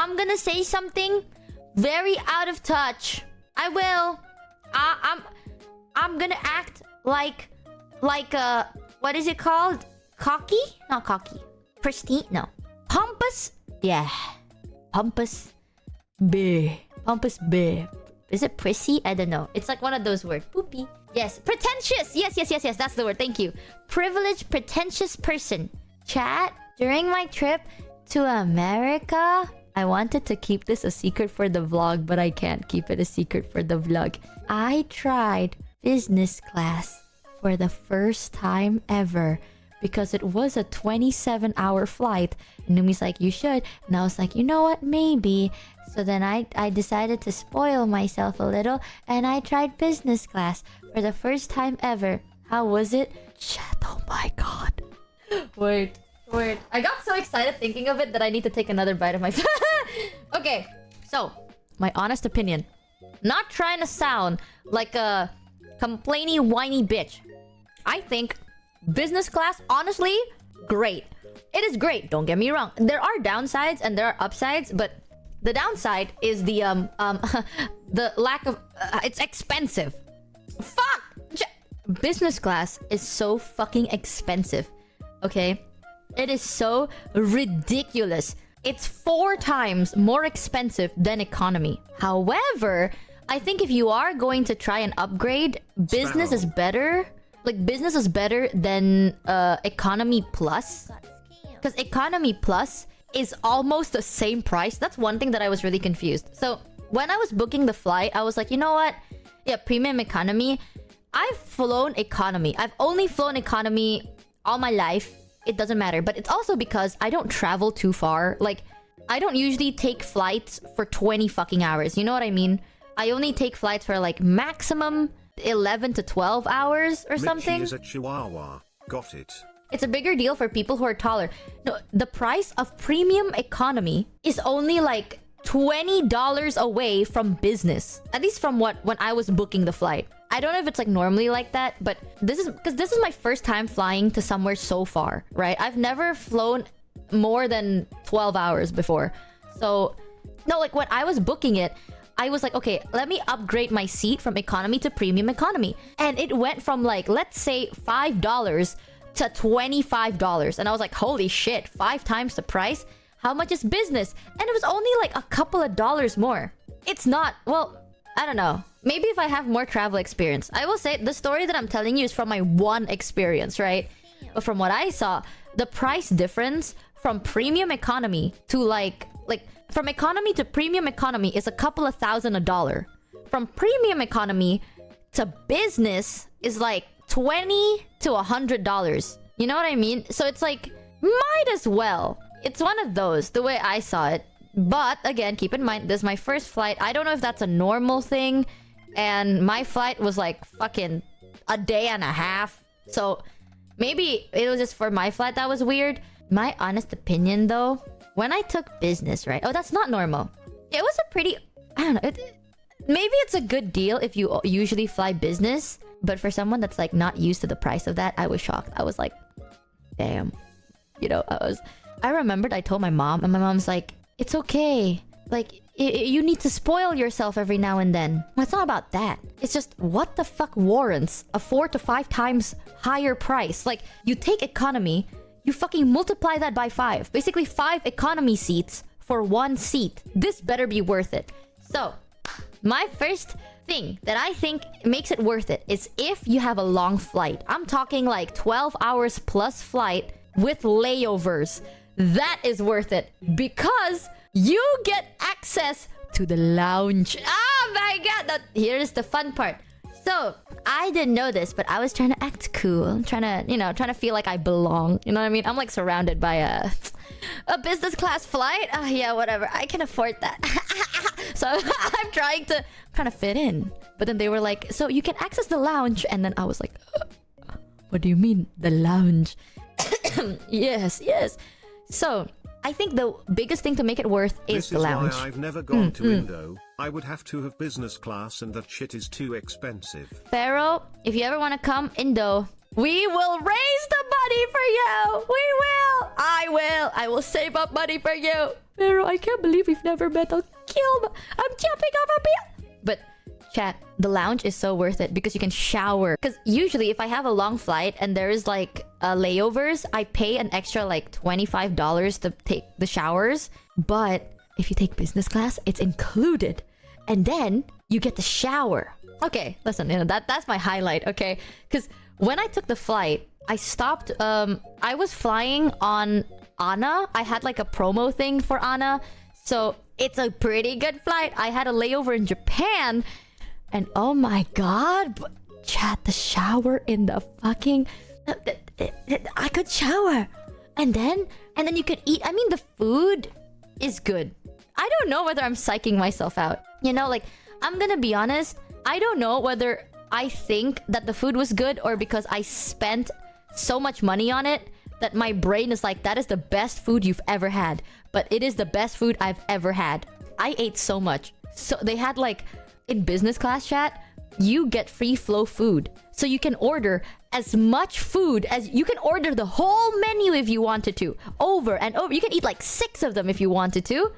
I'm gonna say something very out of touch. I will. I'm gonna act like what is it called? Cocky? Not cocky. Pristine? No. Pompous? Yeah. Pompous. Bleh. Pompous. Bleh. Is it prissy? I don't know. It's like one of those words. Poopy. Yes. Pretentious. Yes. That's the word. Thank you. Privileged, pretentious person. Chat. During my trip to America, I wanted to keep this a secret for the vlog, but I can't keep it a secret for the vlog. I tried business class for the first time ever because it was a 27-hour flight. And Numi's like, you should. And I was like, you know what? Maybe. So then I decided to spoil myself a little and I tried business class for the first time ever. How was it? Chat, oh my god. Wait. I got so excited thinking of it that I need to take another bite of my... Okay, so, my honest opinion. Not trying to sound like a complainy, whiny bitch. I think business class, honestly, great. It is great, don't get me wrong. There are downsides and there are upsides, but the downside is the the lack of... it's expensive. Fuck! Business class is so fucking expensive, okay? It is so ridiculous. It's 4 times more expensive than economy. However, I think if you are going to try and upgrade, business is better. Like, business is better than economy plus. Because economy plus is almost the same price. That's one thing that I was really confused. So, when I was booking the flight, I was like, you know what? Yeah, premium economy. I've flown economy. I've only flown economy all my life. It doesn't matter. But it's also because I don't travel too far. Like, I don't usually take flights for 20 fucking hours. You know what I mean? I only take flights for like maximum 11 to 12 hours or something. Michi is a chihuahua. Got it. It's a bigger deal for people who are taller. No, the price of premium economy is only like $20 away from business. At least from when I was booking the flight. I don't know if it's like normally like that, but this is my first time flying to somewhere so far, right? I've never flown more than 12 hours before. So, no, like when I was booking it, I was like, okay, let me upgrade my seat from economy to premium economy. And it went from like, let's say $5 to $25. And I was like, holy shit, 5 times the price? How much is business? And it was only like a couple of dollars more. It's not, well, I don't know. Maybe if I have more travel experience. I will say the story that I'm telling you is from my one experience, right? But from what I saw, the price difference from premium economy to like from economy to premium economy is a couple of $1,000. From premium economy to business is like $20 to $100. You know what I mean? So it's like, might as well. It's one of those, the way I saw it. But again, keep in mind, this is my first flight. I don't know if that's a normal thing. And my flight was like fucking a day and a half. So maybe it was just for my flight that was weird. My honest opinion though, when I took business, right? Oh, that's not normal. It was a pretty... I don't know. Maybe it's a good deal if you usually fly business. But for someone that's like not used to the price of that, I was shocked. I was like, damn. You know, I remembered I told my mom. And my mom's like, it's okay. Like, you need to spoil yourself every now and then. Well, it's not about that. It's just, what the fuck warrants a 4 to 5 times higher price? Like, you take economy, you fucking multiply that by 5. Basically, 5 economy seats for 1 seat. This better be worth it. So, my first thing that I think makes it worth it is if you have a long flight. I'm talking like 12 hours plus flight with layovers. That is worth it because you get access to the lounge. Oh my god! Here's the fun part. So, I didn't know this, but I was trying to act cool. Trying to feel like I belong. You know what I mean? I'm like surrounded by a business class flight. Yeah, whatever. I can afford that. So, I'm trying to fit in. But then they were like, so you can access the lounge. And then I was like, what do you mean, the lounge? Yes. So, I think the biggest thing to make it worth is the lounge. This is why I've never gone to Indo. I would have to have business class and that shit is too expensive. Pharaoh, if you ever want to come Indo, we will raise the money for you! We will! I will! I will save up money for you. Pero I can't believe we've never met. I'm jumping off a bill. But chat, the lounge is so worth it because you can shower. Because usually if I have a long flight and there is like layovers, I pay an extra like $25 to take the showers. But if you take business class, it's included. And then you get the shower. Okay, listen, that's my highlight, okay? Because when I took the flight, I stopped, I was flying on ANA. I had like a promo thing for ANA. So it's a pretty good flight. I had a layover in Japan. And oh my god, chat, the shower in the fucking... I could shower. And then you could eat. I mean, the food is good. I don't know whether I'm psyching myself out. You know, like, I'm gonna be honest. I don't know whether I think that the food was good or because I spent so much money on it that my brain is like, that is the best food you've ever had. But it is the best food I've ever had. I ate so much. So they had like, in business class, chat, you get free flow food. So you can order as much food as you can order the whole menu if you wanted to. Over and over. You can eat like 6 of them if you wanted to.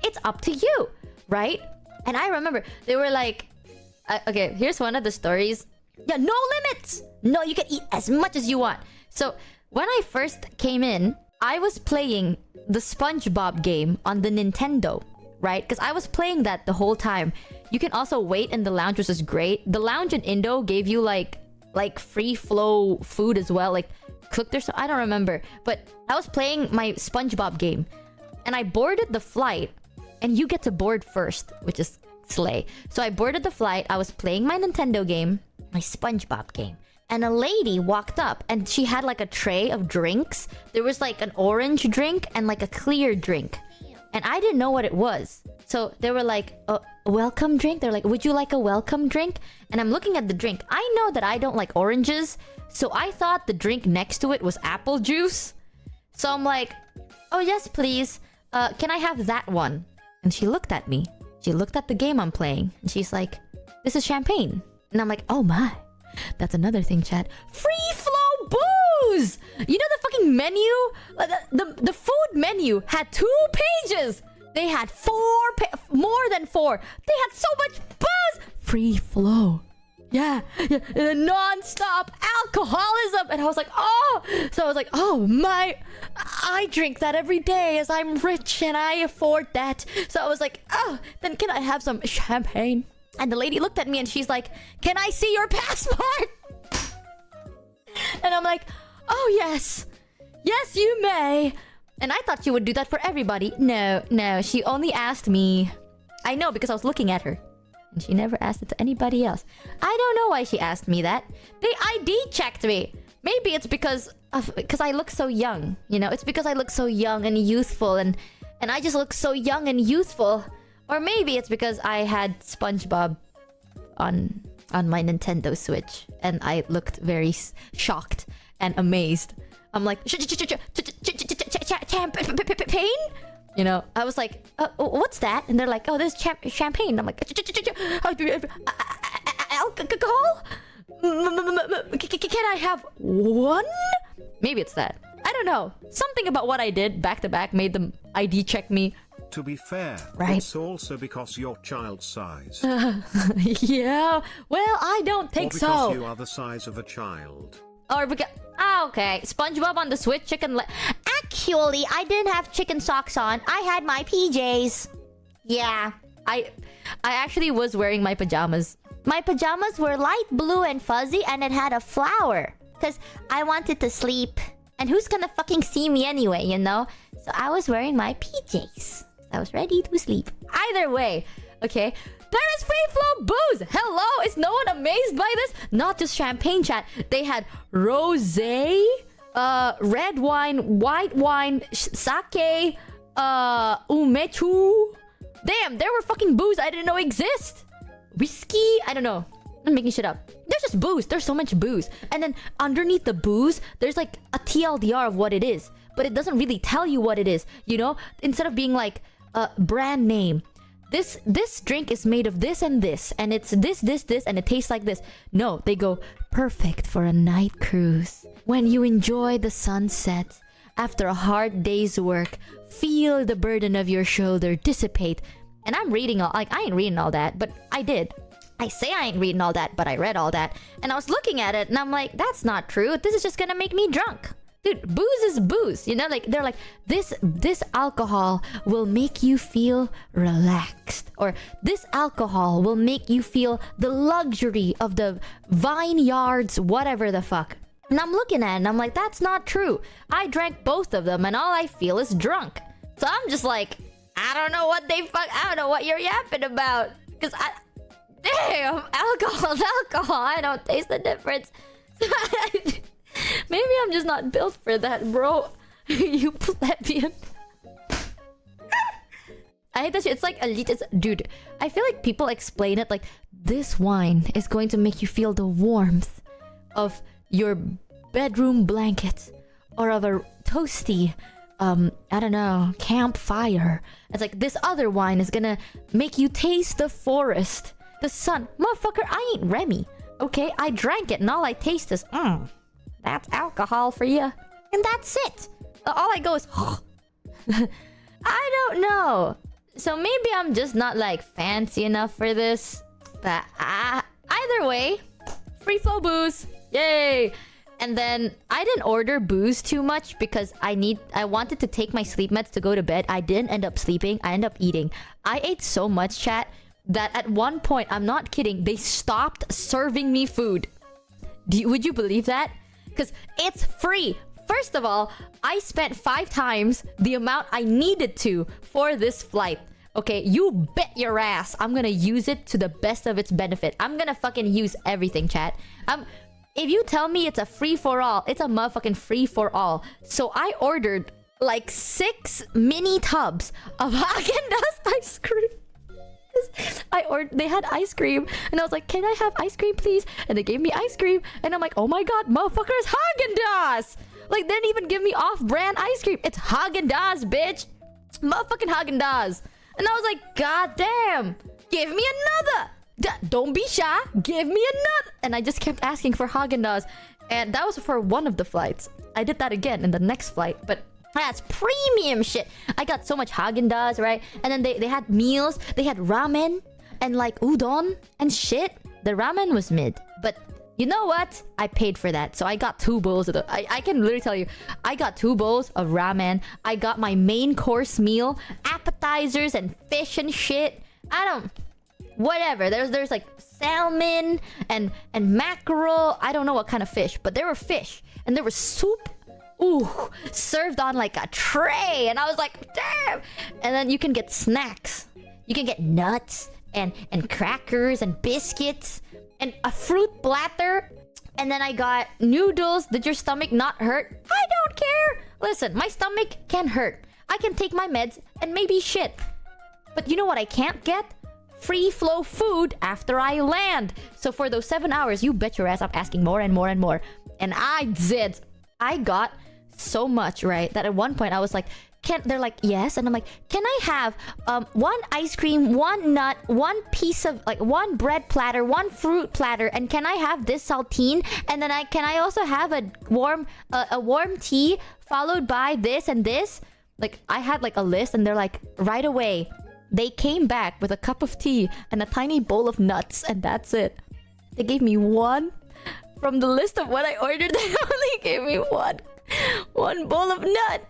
It's up to you, right? And I remember they were like, okay, here's one of the stories. Yeah, no limits. No, you can eat as much as you want. So when I first came in, I was playing the SpongeBob game on the Nintendo, right? Because I was playing that the whole time. You can also wait in the lounge, which is great. The lounge in Indo gave you like free flow food as well, like cooked or so. I don't remember. But I was playing my SpongeBob game, and I boarded the flight, and you get to board first, which is slay. So I boarded the flight. I was playing my Nintendo game, my SpongeBob game. And a lady walked up and she had like a tray of drinks. There was like an orange drink and like a clear drink. And I didn't know what it was. So they were like, a welcome drink? They're like, would you like a welcome drink? And I'm looking at the drink. I know that I don't like oranges. So I thought the drink next to it was apple juice. So I'm like, oh yes, please. Can I have that one? And she looked at me. She looked at the game I'm playing. And she's like, this is champagne. And I'm like, oh my. That's another thing, chat. Free flow booze! You know the fucking menu? The food menu had 2 pages. They had more than 4. They had so much booze. Free flow. Yeah. Non-stop alcoholism. And I was like, oh. So I was like, oh my. I drink that every day as I'm rich and I afford that. So I was like, oh, then can I have some champagne? And the lady looked at me and she's like, can I see your passport? And I'm like, oh yes. Yes, you may. And I thought she would do that for everybody. No. She only asked me. I know because I was looking at her. And she never asked it to anybody else. I don't know why she asked me that. They ID checked me. Maybe it's because I look so young. You know, it's because I look so young and youthful. And I just look so young and youthful. Or maybe it's because I had SpongeBob on my Nintendo Switch and I looked very shocked and amazed. I'm like, champagne? You know, I was like, what's that? And they're like, oh, this is champagne. I'm like, alcohol? Can I have one? Maybe it's that. I don't know. Something about what I did back to back made them ID check me. To be fair, right. It's also because your child's size. Yeah, well, I don't think so. Or because you are the size of a child. Or because... okay, SpongeBob on the Switch, chicken... Actually, I didn't have chicken socks on. I had my PJs. Yeah, I actually was wearing my pajamas. My pajamas were light blue and fuzzy and it had a flower. Because I wanted to sleep. And who's gonna fucking see me anyway, you know? So I was wearing my PJs. I was ready to sleep. Either way, okay? There is free flow booze! Hello? Is no one amazed by this? Not just champagne, chat. They had rosé, red wine, white wine, sake, umechu. Damn, there were fucking booze I didn't know exist. Whiskey? I don't know. I'm making shit up. There's just booze. There's so much booze. And then underneath the booze, there's like a TLDR of what it is. But it doesn't really tell you what it is, you know? Instead of being like, brand name. This drink is made of this, and it's this, and it tastes like this. No, they go, perfect for a night cruise. When you enjoy the sunset after a hard day's work. Feel the burden of your shoulder dissipate. And I'm reading all, like, I ain't reading all that, but I did. I say I ain't reading all that, but I read all that. And I was looking at it and I'm like, that's not true. This is just gonna make me drunk. Dude, booze is booze. You know, like, they're like, this alcohol will make you feel relaxed. Or this alcohol will make you feel the luxury of the vineyards, whatever the fuck. And I'm looking at it and I'm like, that's not true. I drank both of them and all I feel is drunk. So I'm just like, I don't know what I don't know what you're yapping about. Because damn, alcohol's alcohol. I don't taste the difference. Maybe I'm just not built for that, bro. You plebeian. I hate that shit. It's like elitist. Dude, I feel like people explain it like, this wine is going to make you feel the warmth of your bedroom blanket. Or of a toasty, I don't know, campfire. It's like, this other wine is gonna make you taste the forest. The sun. Motherfucker, I ain't Remy. Okay, I drank it and all I taste is, that's alcohol for you. And that's it. All I go is, I don't know. So maybe I'm just not like fancy enough for this. But either way, free flow booze. Yay. And then I didn't order booze too much because I wanted to take my sleep meds to go to bed. I didn't end up sleeping. I ended up eating. I ate so much, chat, that at one point, I'm not kidding, they stopped serving me food. Would you believe that? Because it's free. First of all, I spent 5 times the amount I needed to for this flight. Okay, you bet your ass I'm gonna use it to the best of its benefit. I'm gonna fucking use everything, chat. If you tell me it's a free-for-all, it's a motherfucking free-for-all. So I ordered like 6 mini tubs of Haagen-Dazs ice cream. They had ice cream and I was like, can I have ice cream please? And they gave me ice cream and I'm like, oh my god, motherfuckers, Haagen-Dazs! Like, they didn't even give me off-brand ice cream. It's Haagen-Dazs, bitch. Motherfucking Haagen-Dazs. And I was like, god damn, give me another. Don't be shy, give me another. And I just kept asking for Haagen-Dazs. And that was for one of the flights. I did that again in the next flight, but that's premium shit. I got so much Haagen-Dazs, right? And then they had meals. They had ramen and like udon and shit. The ramen was mid, but you know what? I paid for that. So I got 2 bowls of the... I can literally tell you, I got 2 bowls of ramen. I got my main course meal, appetizers and fish and shit. Whatever. There's like salmon and mackerel. I don't know what kind of fish, but there were fish and there was soup. Ooh, served on like a tray. And I was like, damn. And then you can get snacks. You can get nuts and crackers and biscuits and a fruit platter. And then I got noodles. Did your stomach not hurt? I don't care. Listen, my stomach can hurt. I can take my meds and maybe shit. But you know what I can't get? Free flow food after I land. So for those 7 hours, you bet your ass I'm asking more and more and more. And I did. I got so much, right, that at one point I was like, they're like, yes. And I'm like, can I have 1 ice cream, 1 nut, 1 piece of like 1 bread platter, 1 fruit platter, and can I have this saltine? And then can I also have a warm tea followed by this and this? Like, I had like a list and they're like, right away. They came back with a cup of tea and a tiny bowl of nuts, and that's it. They gave me 1 from the list of what I ordered. They only gave me one bowl of nut.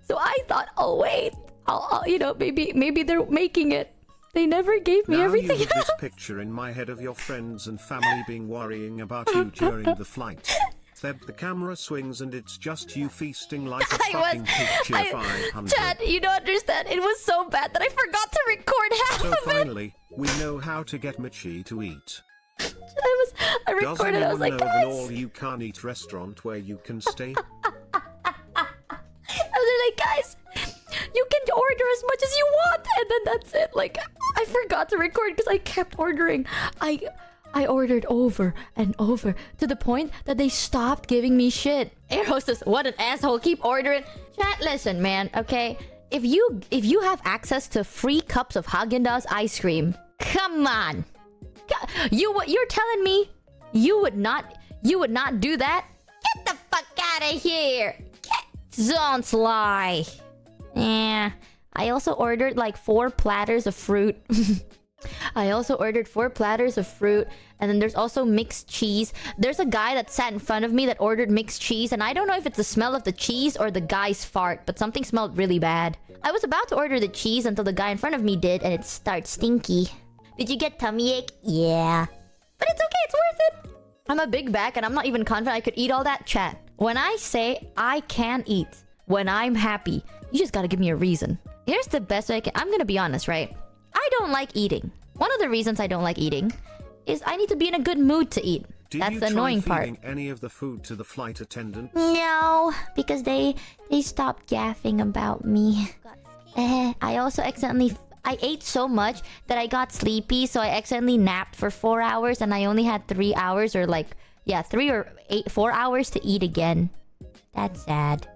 So I thought, oh wait, I'll you know, maybe they're making it. They never gave me everything. Now you have this picture in my head of your friends and family being worrying about you during the flight. Then the camera swings and it's just you feasting like a fucking picture 500. Chad, you don't understand. It was so bad that I forgot to record half so of it. So finally, we know how to get Michi to eat. I recorded, I was like, guys. Does anyone know of an guys, all-you-can-eat restaurant where you can stay? I was like, guys, you can order as much as you want, and then that's it. Like, I forgot to record because I kept ordering. I ordered over and over to the point that they stopped giving me shit. Air hostess, what an asshole! Keep ordering. Chat, listen, man. Okay, if you have access to free cups of Haagen-Dazs ice cream, come on. You're telling me you would not do that? Get the fuck out of here! Don't lie. Yeah. I also ordered like 4 platters of fruit. I also ordered 4 platters of fruit. And then there's also mixed cheese. There's a guy that sat in front of me that ordered mixed cheese. And I don't know if it's the smell of the cheese or the guy's fart. But something smelled really bad. I was about to order the cheese until the guy in front of me did. And it started stinky. Did you get tummy ache? Yeah. But it's okay. It's worth it. I'm a big back and I'm not even confident I could eat all that, chat. When I say I can eat when I'm happy, you just gotta give me a reason. Here's the best way I can... I'm gonna be honest, right? I don't like eating. One of the reasons I don't like eating is I need to be in a good mood to eat. That's the annoying part. Did you try feeding any of the food to the flight attendant? No, because they stopped gaffing about me. I also accidentally... I ate so much that I got sleepy, so I accidentally napped for 4 hours and I only had 3 hours or like... Yeah, 4 hours to eat again. That's sad.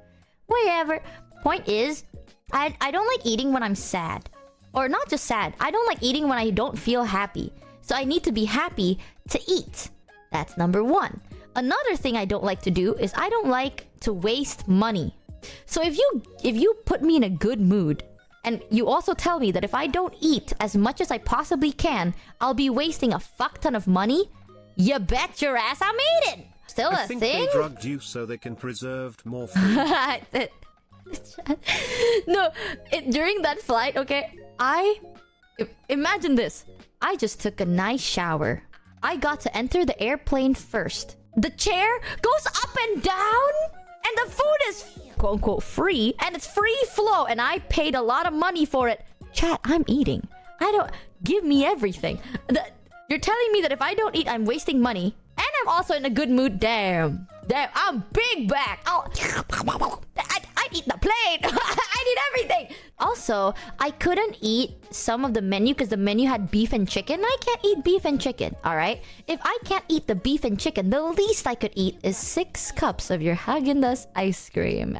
Whatever. Point is, I don't like eating when I'm sad. Or not just sad. I don't like eating when I don't feel happy. So I need to be happy to eat. That's number 1. Another thing I don't like to do is I don't like to waste money. So if you put me in a good mood, and you also tell me that if I don't eat as much as I possibly can, I'll be wasting a fuck ton of money, you bet your ass I'm eating. Still a thing? I think they drugged you so they can preserve more food. No, during that flight, okay, imagine this. I just took a nice shower. I got to enter the airplane first. The chair goes up and down, and the food is quote-unquote free, and it's free flow, and I paid a lot of money for it. Chat, I'm eating. Give me everything. You're telling me that if I don't eat, I'm wasting money, and I'm also in a good mood. Damn, I'm big back. I'd eat the plane. I'd eat everything. Also, I couldn't eat some of the menu because the menu had beef and chicken. I can't eat beef and chicken, all right? If I can't eat the beef and chicken, the least I could eat is 6 cups of your Häagen-Dazs ice cream.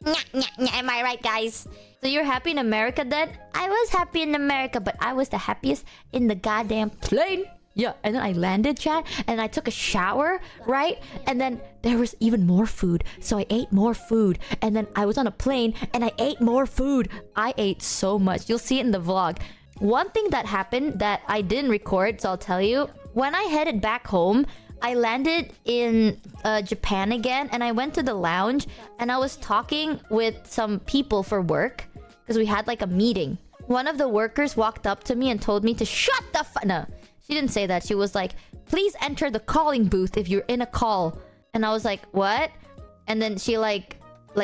Am I right, guys? So you're happy in America then? I was happy in America, but I was the happiest in the goddamn plane. Yeah, and then I landed, chat, and I took a shower, right? And then there was even more food, so I ate more food. And then I was on a plane, and I ate more food. I ate so much. You'll see it in the vlog. One thing that happened that I didn't record, so I'll tell you. When I headed back home, I landed in Japan again, and I went to the lounge, and I was talking with some people for work, because we had like a meeting. One of the workers walked up to me and told me to shut the fuck... No. She didn't say that. She was like, please enter the calling booth if you're in a call. And I was like, what? And then she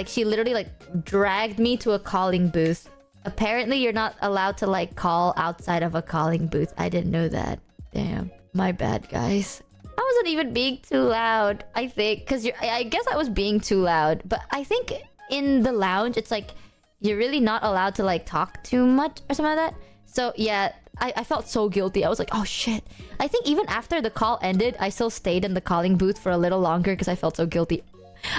she literally dragged me to a calling booth. Apparently you're not allowed to call outside of a calling booth. I didn't know that. Damn. My bad, guys. I wasn't even being too loud, I think. Because I guess I was being too loud. But I think in the lounge, it's you're really not allowed to talk too much or something like that. So yeah, I felt so guilty. I was like, oh shit. I think even after the call ended, I still stayed in the calling booth for a little longer because I felt so guilty.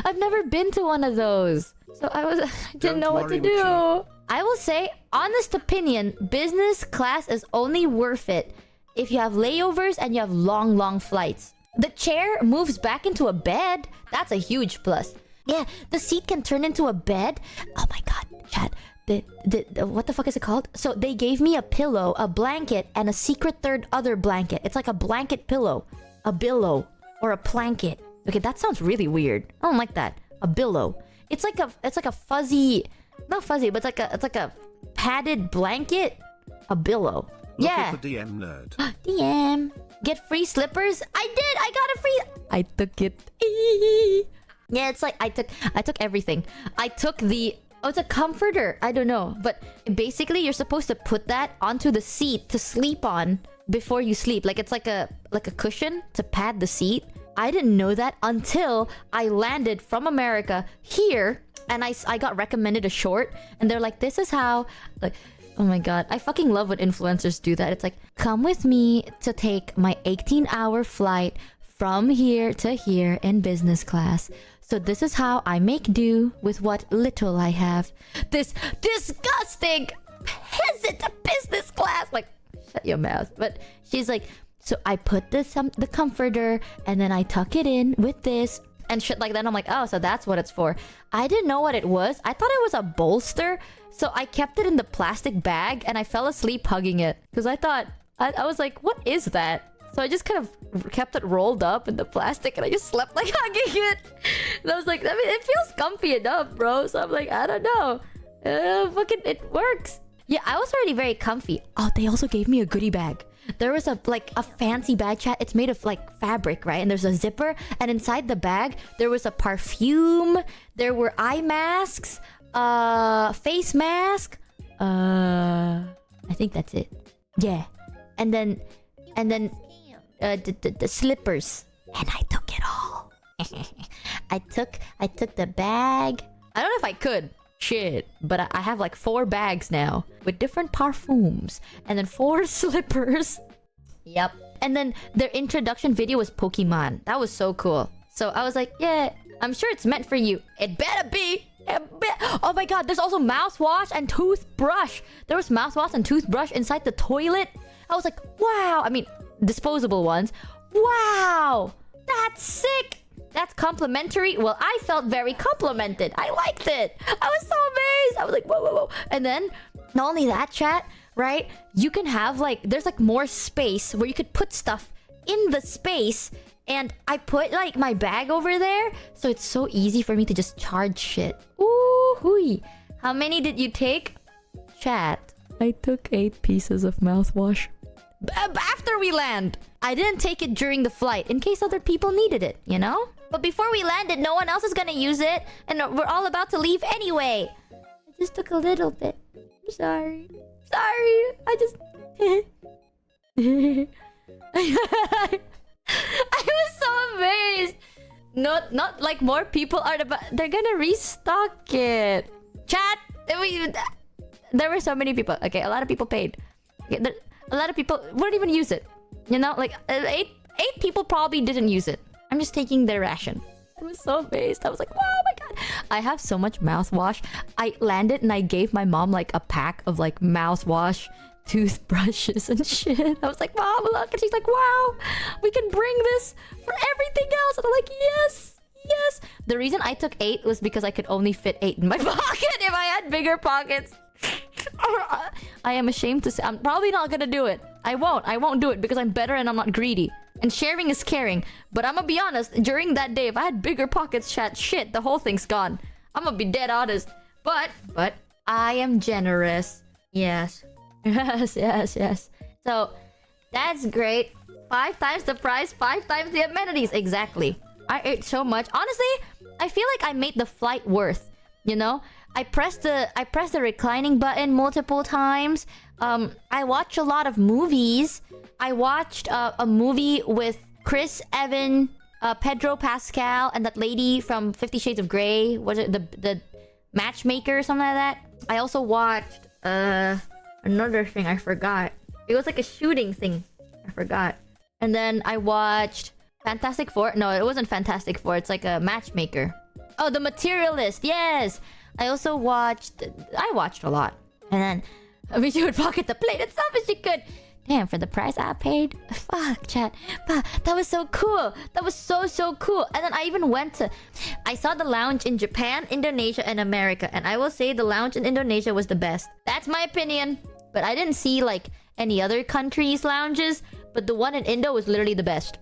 I've never been to one of those. So I didn't know what to do. I will say, honest opinion, business class is only worth it if you have layovers and you have long flights. The chair moves back into a bed. That's a huge plus. Yeah, the seat can turn into a bed. Oh my god, chat. What the fuck is it called? So they gave me a pillow, a blanket, and a secret third other blanket. It's like a blanket pillow, a billow, or a planket. Okay, that sounds really weird. I don't like that. A billow. It's like a fuzzy, not fuzzy, but it's like a padded blanket. A billow. Look Yeah. at the DM nerd. DM. Get free slippers? I did. I got a free. I took it. Yeah, it's like I took everything. I took the. Oh, it's a comforter. I don't know. But basically, you're supposed to put that onto the seat to sleep on before you sleep. It's like a cushion to pad the seat. I didn't know that until I landed from America here. And I got recommended a short. And they're like, this is how... oh my god. I fucking love when influencers do that. It's like, come with me to take my 18-hour flight from here to here in business class. So this is how I make do with what little I have. This disgusting peasant business class. Shut your mouth. But she's like, so I put the comforter and then I tuck it in with this. and shit like that. I'm like, oh, so that's what it's for. I didn't know what it was. I thought it was a bolster. So I kept it in the plastic bag and I fell asleep hugging it. Because I thought, I was like, what is that? So I just kind of kept it rolled up in the plastic and I just slept like hugging it. And I was like, I mean, it feels comfy enough, bro. So I'm like, I don't know. Fucking, it works. Yeah, I was already very comfy. Oh, they also gave me a goodie bag. There was a fancy bag, chat. It's made of like fabric, right? And there's a zipper. And inside the bag, there was a perfume. There were eye masks. Face mask. I think that's it. Yeah. And then the slippers. And I took it all. I took the bag. I don't know if I could. Shit. But I have like 4 bags now with different parfums and then 4 slippers. Yep. And then their introduction video was Pokemon. That was so cool. So I was like, yeah, I'm sure it's meant for you. It better be. Oh my god, there's also mouthwash and toothbrush. There was mouthwash and toothbrush inside the toilet. I was like, wow. I mean, disposable ones. Wow. That's sick. That's complimentary. Well, I felt very complimented. I liked it. I was so amazed. I was like, whoa, whoa, whoa. And then, not only that, chat, right? You can have like, there's like more space where you could put stuff in the space. And I put like my bag over there. So it's so easy for me to just charge shit. Ooh, hooey. How many did you take? Chat. I took 8 pieces of mouthwash. After we land. I didn't take it during the flight in case other people needed it, you know? But before we landed, no one else is gonna use it. And we're all about to leave anyway. I just took a little bit. I'm sorry. Sorry. I just... I was so amazed. Not like more people are they're gonna restock it. Chat. There were so many people. Okay, a lot of people paid. A lot of people wouldn't even use it. You know, like 8 people probably didn't use it. I'm just taking their ration. I was so amazed. I was like, oh my god. I have so much mouthwash. I landed and I gave my mom like a pack of like mouthwash, toothbrushes and shit. I was like, Mom, look. And she's like, wow, we can bring this for everything else. And I'm like, yes, yes. The reason I took 8 was because I could only fit 8 in my pocket. If I had bigger pockets. I am ashamed to say I'm probably not gonna do it. I won't do it because I'm better and I'm not greedy. And sharing is caring. But I'm gonna be honest, during that day, if I had bigger pockets, chat, shit, the whole thing's gone. I'm gonna be dead honest. But I am generous. Yes. Yes. So that's great. 5 times the price, 5 times the amenities. Exactly. I ate so much. Honestly, I feel like I made the flight worth, you know? I pressed the reclining button multiple times. I watch a lot of movies. I watched a movie with Chris, Evan, Pedro Pascal, and that lady from 50 Shades of Grey. Was it the matchmaker or something like that? I also watched another thing I forgot. It was like a shooting thing. I forgot. And then I watched Fantastic Four. No, it wasn't Fantastic Four. It's like a matchmaker. Oh, The Materialist. Yes. I watched a lot. And then I wish you would pocket the plate as much as you could. Damn, for the price I paid. Fuck, chat. Fuck, that was so cool. That was so cool. And then I even I saw the lounge in Japan, Indonesia, and America. And I will say the lounge in Indonesia was the best. That's my opinion. But I didn't see like any other countries' lounges. But the one in Indo was literally the best.